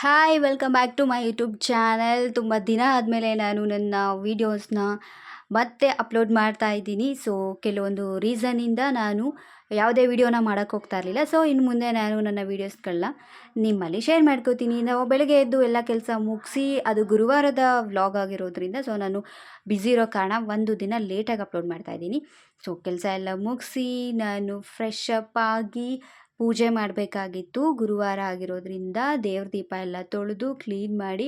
Hi welcome back to my YouTube channel. ತುಂಬ ದಿನ ಆದಮೇಲೆ ನಾನು ನನ್ನ ವೀಡಿಯೋಸ್ನ ಮತ್ತೆ ಅಪ್ಲೋಡ್ ಮಾಡ್ತಾ ಇದ್ದೀನಿ. ಸೊ ಕೆಲವೊಂದು ರೀಸನ್ನಿಂದ ನಾನು ಯಾವುದೇ ವೀಡಿಯೋನ ಮಾಡೋಕ್ಕೆ ಹೋಗ್ತಾ ಇರಲಿಲ್ಲ. ಸೊ ಇನ್ನು ಮುಂದೆ ನಾನು ನನ್ನ ವೀಡಿಯೋಸ್ಗಳನ್ನ ನಿಮ್ಮಲ್ಲಿ ಶೇರ್ ಮಾಡ್ಕೋತೀನಿ. ನಾವು ಬೆಳಗ್ಗೆ ಎದ್ದು ಎಲ್ಲ ಕೆಲಸ ಮುಗಿಸಿ, ಅದು ಗುರುವಾರದ ವ್ಲಾಗ್ ಆಗಿರೋದ್ರಿಂದ ಸೊ ನಾನು ಬ್ಯುಸಿ ಇರೋ ಕಾರಣ ಒಂದು ದಿನ ಲೇಟಾಗಿ ಅಪ್ಲೋಡ್ ಮಾಡ್ತಾ ಇದ್ದೀನಿ. ಸೊ ಕೆಲಸ ಎಲ್ಲ ಮುಗಿಸಿ ನಾನು ಫ್ರೆಶ್ ಅಪ್ ಆಗಿ ಪೂಜೆ ಮಾಡಬೇಕಾಗಿತ್ತು. ಗುರುವಾರ ಆಗಿರೋದ್ರಿಂದ ದೇವ್ರ ದೀಪ ಎಲ್ಲ ತೊಳೆದು ಕ್ಲೀನ್ ಮಾಡಿ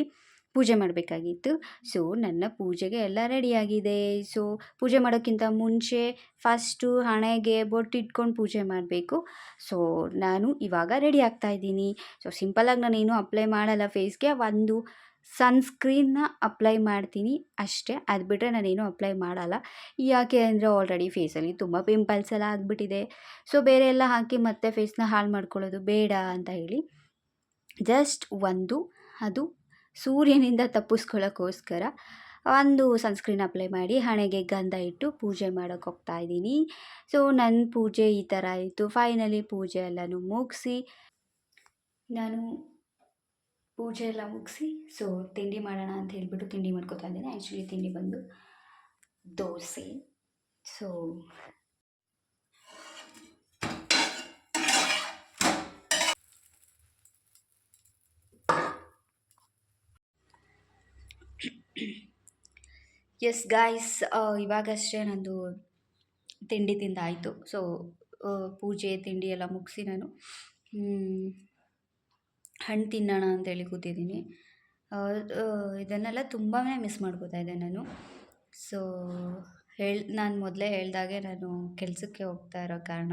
ಪೂಜೆ ಮಾಡಬೇಕಾಗಿತ್ತು. ಸೊ ನನ್ನ ಪೂಜೆಗೆ ಎಲ್ಲ ರೆಡಿಯಾಗಿದೆ. ಸೊ ಪೂಜೆ ಮಾಡೋಕ್ಕಿಂತ ಮುಂಚೆ ಫಸ್ಟು ಹಣೆಗೆ ಬೊಟ್ಟಿಟ್ಕೊಂಡು ಪೂಜೆ ಮಾಡಬೇಕು. ಸೊ ನಾನು ಇವಾಗ ರೆಡಿ ಆಗ್ತಾಯಿದ್ದೀನಿ. ಸೊ ಸಿಂಪಲಾಗಿ ನಾನೇನು ಅಪ್ಲೈ ಮಾಡಲ್ಲ ಫೇಸ್ಗೆ. ಒಂದು ಸನ್ಸ್ಕ್ರೀನ್ನ ಅಪ್ಲೈ ಮಾಡ್ತೀನಿ ಅಷ್ಟೇ. ಅದು ಬಿಟ್ಟರೆ ನಾನೇನು ಅಪ್ಲೈ ಮಾಡಲ್ಲ. ಯಾಕೆ ಅಂದರೆ ಆಲ್ರೆಡಿ ಫೇಸಲ್ಲಿ ತುಂಬ ಪಿಂಪಲ್ಸ್ ಎಲ್ಲ ಆಗಿಬಿಟ್ಟಿದೆ. ಸೊ ಬೇರೆ ಎಲ್ಲ ಹಾಕಿ ಮತ್ತೆ ಫೇಸ್ನ ಹಾಳು ಮಾಡ್ಕೊಳ್ಳೋದು ಬೇಡ ಅಂತ ಹೇಳಿ ಜಸ್ಟ್ ಅದು ಸೂರ್ಯನಿಂದ ತಪ್ಪಿಸ್ಕೊಳ್ಳೋಕ್ಕೋಸ್ಕರ ಒಂದು ಸನ್ಸ್ಕ್ರೀನ್ ಅಪ್ಲೈ ಮಾಡಿ ಹಣೆಗೆ ಗಂಧ ಇಟ್ಟು ಪೂಜೆ ಮಾಡೋಕ್ಕೆ ಹೋಗ್ತಾ ಇದ್ದೀನಿ. ಸೊ ನನ್ನ ಪೂಜೆ ಈ ಥರ ಆಯಿತು. ಫೈನಲಿ ಪೂಜೆ ಎಲ್ಲನೂ ಮುಗಿಸಿ ಸೊ ತಿಂಡಿ ಮಾಡೋಣ ಅಂತ ಹೇಳ್ಬಿಟ್ಟು ತಿಂಡಿ ಮಾಡ್ಕೊತಾ ಇದ್ದೀನಿ. ಆ್ಯಕ್ಚುಲಿ ತಿಂಡಿ ಬಂದು ದೋಸೆ. ಸೊ ಎಸ್ ಗಾಯ್ಸ್, ಇವಾಗಷ್ಟೇ ನಂದು ತಿಂಡಿ ತಿಂದಾಯಿತು. ಸೊ ಪೂಜೆ ತಿಂಡಿ ಎಲ್ಲ ಮುಗಿಸಿ ನಾನು ಹಣ್ಣು ತಿನ್ನೋಣ ಅಂತೇಳಿ ಕೂತಿದ್ದೀನಿ. ಇದನ್ನೆಲ್ಲ ತುಂಬಾ ಮಿಸ್ ಮಾಡ್ಕೋತಾ ಇದ್ದೆ ನಾನು. ಸೊ ನಾನು ಮೊದಲೇ ಹೇಳ್ದಾಗೆ ನಾನು ಕೆಲಸಕ್ಕೆ ಹೋಗ್ತಾ ಇರೋ ಕಾರಣ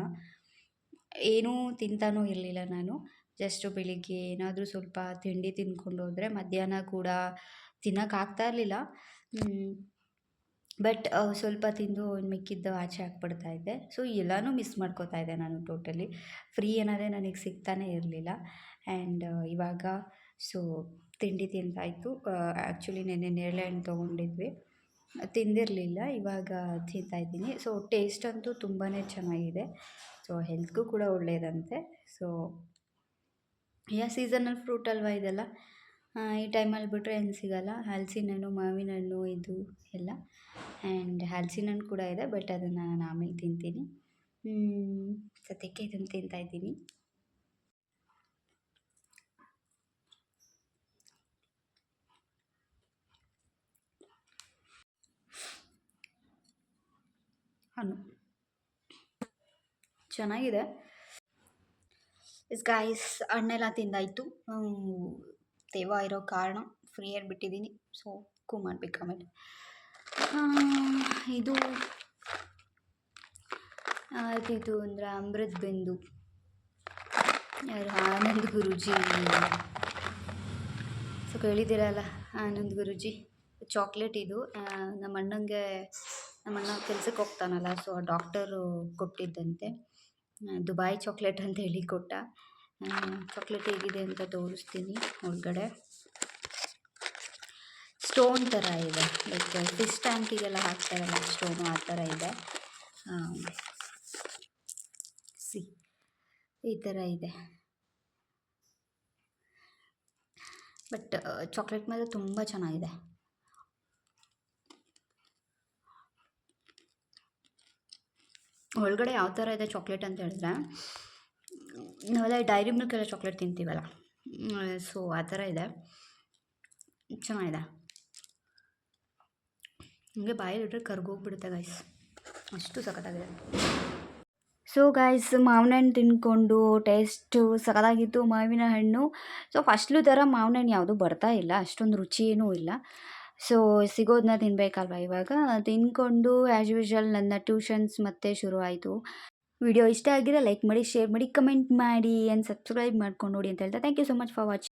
ಏನೂ ತಿಂತಾನೂ ಇರಲಿಲ್ಲ ನಾನು. ಜಸ್ಟು ಬೆಳಿಗ್ಗೆ ಏನಾದರೂ ಸ್ವಲ್ಪ ತಿಂಡಿ ತಿಂದ್ಕೊಂಡು ಹೋದರೆ ಮಧ್ಯಾಹ್ನ ಕೂಡ ತಿನ್ನೋಕ್ಕಾಗ್ತಾ ಇರಲಿಲ್ಲ. ಬಟ್ ಸ್ವಲ್ಪ ತಿಂದು ಮಿಕ್ಕಿದ್ದು ಆಚೆ ಹಾಕ್ಬಿಡ್ತಾ ಇದ್ದೆ. ಸೊ ಎಲ್ಲನೂ ಮಿಸ್ ಮಾಡ್ಕೋತಾ ಇದ್ದೆ ನಾನು ಟೋಟಲಿ. ಫ್ರೀ ಅನ್ನೋದೇ ನನಗೆ ಸಿಗ್ತಾನೇ ಇರಲಿಲ್ಲ. ಆ್ಯಂಡ್ ಇವಾಗ ಸೊ ತಿಂಡಿ ತಿಂದಾಯಿತು. ಆ್ಯಕ್ಚುಲಿ ನೆನ್ನೆ ನೇರಳೆ ಹಣ್ಣು ತೊಗೊಂಡಿದ್ವಿ, ತಿಂದಿರಲಿಲ್ಲ. ಇವಾಗ ತಿಂತಾಯಿದ್ದೀನಿ. ಸೊ ಟೇಸ್ಟ್ ಅಂತೂ ತುಂಬಾ ಚೆನ್ನಾಗಿದೆ. ಸೊ ಹೆಲ್ತ್ಗೂ ಕೂಡ ಒಳ್ಳೆಯದಂತೆ. ಸೊ ಸೀಸನಲ್ ಫ್ರೂಟ್ ಅಲ್ವಾ ಇದೆಲ್ಲ. ಈ ಟೈಮಲ್ಲಿ ಬಿಟ್ಟರೆ ಏನು ಸಿಗೋಲ್ಲ. ಹಲಸಿನ ಹಣ್ಣು, ಮಾವಿನ ಹಣ್ಣು ಇದು ಎಲ್ಲ. ಆ್ಯಂಡ್ ಹಲಸಿನ ಹಣ್ಣು ಕೂಡ ಇದೆ, ಬಟ್ ಅದನ್ನು ನಾನು ಆಮೇಲೆ ತಿಂತೀನಿ. ಸದ್ಯಕ್ಕೆ ಇದನ್ನು ತಿಂತಾಯಿದ್ದೀನಿ. ಹಣ್ಣು ಚೆನ್ನಾಗಿದೆ. ಗಾಯ್ಸ್, ಹಣ್ಣೆಲ್ಲ ತಿಂದಾಯಿತು. ತೇವ ಇರೋ ಕಾರಣ ಫ್ರೀಯಾಗಿ ಬಿಟ್ಟಿದ್ದೀನಿ. ಸೊ ಕುಕ್ ಮಾಡಬೇಕು ಆಮೇಲೆ. ಇದು ಅಂದರೆ ಅಮೃತ್ ಬಿಂದು, ಯಾರು ಆನಂದ್ ಗುರೂಜಿ. ಸೊ ಕೇಳಿದ್ದೀರಲ್ಲ, ಆನಂದ್ ಗುರೂಜಿ ಚಾಕ್ಲೇಟ್ ಇದು. ನಮ್ಮ ಅಣ್ಣ ಕೆಲ್ಸಕ್ಕೆ ಹೋಗ್ತಾನಲ್ಲ, ಸೊ ಡಾಕ್ಟರು ಕೊಟ್ಟಿದ್ದಂತೆ. ದುಬಾಯ್ ಚಾಕ್ಲೇಟ್ ಅಂತ ಹೇಳಿ ಕೊಟ್ಟ. ಚಾಕ್ಲೇಟ್ ಹೇಗಿದೆ ಅಂತ ತೋರಿಸ್ತೀನಿ. ಒಳಗಡೆ ಸ್ಟೋನ್ ಥರ ಇದೆ, ಲೈಕ್ ಫಿಶ್ ಟ್ಯಾಂಕಿಗೆಲ್ಲ ಹಾಕ್ತಾರಲ್ಲ ಸ್ಟೋನು, ಆ ಥರ ಇದೆ. ಈ ಥರ ಇದೆ. ಬಟ್ ಚಾಕ್ಲೇಟ್ ಮೇಲೆ ತುಂಬ ಚೆನ್ನಾಗಿದೆ. ಒಳಗಡೆ ಯಾವ ಥರ ಇದೆ ಚಾಕ್ಲೇಟ್ ಅಂತ ಹೇಳಿದ್ರೆ, ನಾವೆಲ್ಲ ಡೈರಿ ಮಿಲ್ಕೆಲ್ಲ ಚಾಕ್ಲೇಟ್ ತಿಂತೀವಲ್ಲ, ಸೊ ಆ ಥರ ಇದೆ. ಚೆನ್ನಾಗಿದೆ. ನಿಮಗೆ ಬಾಯಲ್ಲಿಟ್ಟರೆ ಕರ್ಗೋಗ್ಬಿಡುತ್ತೆ ಗೈಸ್, ಅಷ್ಟು ಸಖತ್ತಾಗಿದೆ. ಸೊ ಗೈಸ್, ಮಾವಿನ ಹಣ್ಣು ತಿಂದ್ಕೊಂಡು ಟೇಸ್ಟು ಸಖತ್ತಾಗಿತ್ತು ಮಾವಿನ ಹಣ್ಣು. ಸೊ ಫಸ್ಟ್ಲು ಥರ ಮಾವಿನ ಹಣ್ಣು ಯಾವುದೂ ಬರ್ತಾ ಇಲ್ಲ, ಅಷ್ಟೊಂದು ರುಚಿ ಏನೂ ಇಲ್ಲ. ಸೊ ಸಿಗೋದನ್ನ ತಿನ್ನಬೇಕಲ್ವ. ಇವಾಗ ತಿಂದ್ಕೊಂಡು ಆ್ಯಸ್ ಯೂಶ್ವಲ್ ನನ್ನ ಟ್ಯೂಷನ್ಸ್ ಮತ್ತೆ ಶುರು ಆಯಿತು. ವಿಡಿಯೋ ಇಷ್ಟ ಆಗಿದ್ರೆ ಲೈಕ್ ಮಾಡಿ, ಶೇರ್ ಮಾಡಿ, ಕಮೆಂಟ್ ಮಾಡಿ ಆ್ಯಂಡ್ ಸಬ್ಸ್ಕ್ರೈಬ್ ಮಾಡ್ಕೊಂಡು ನೋಡಿ ಅಂತ ಹೇಳ್ತಾ thank you so much for watching.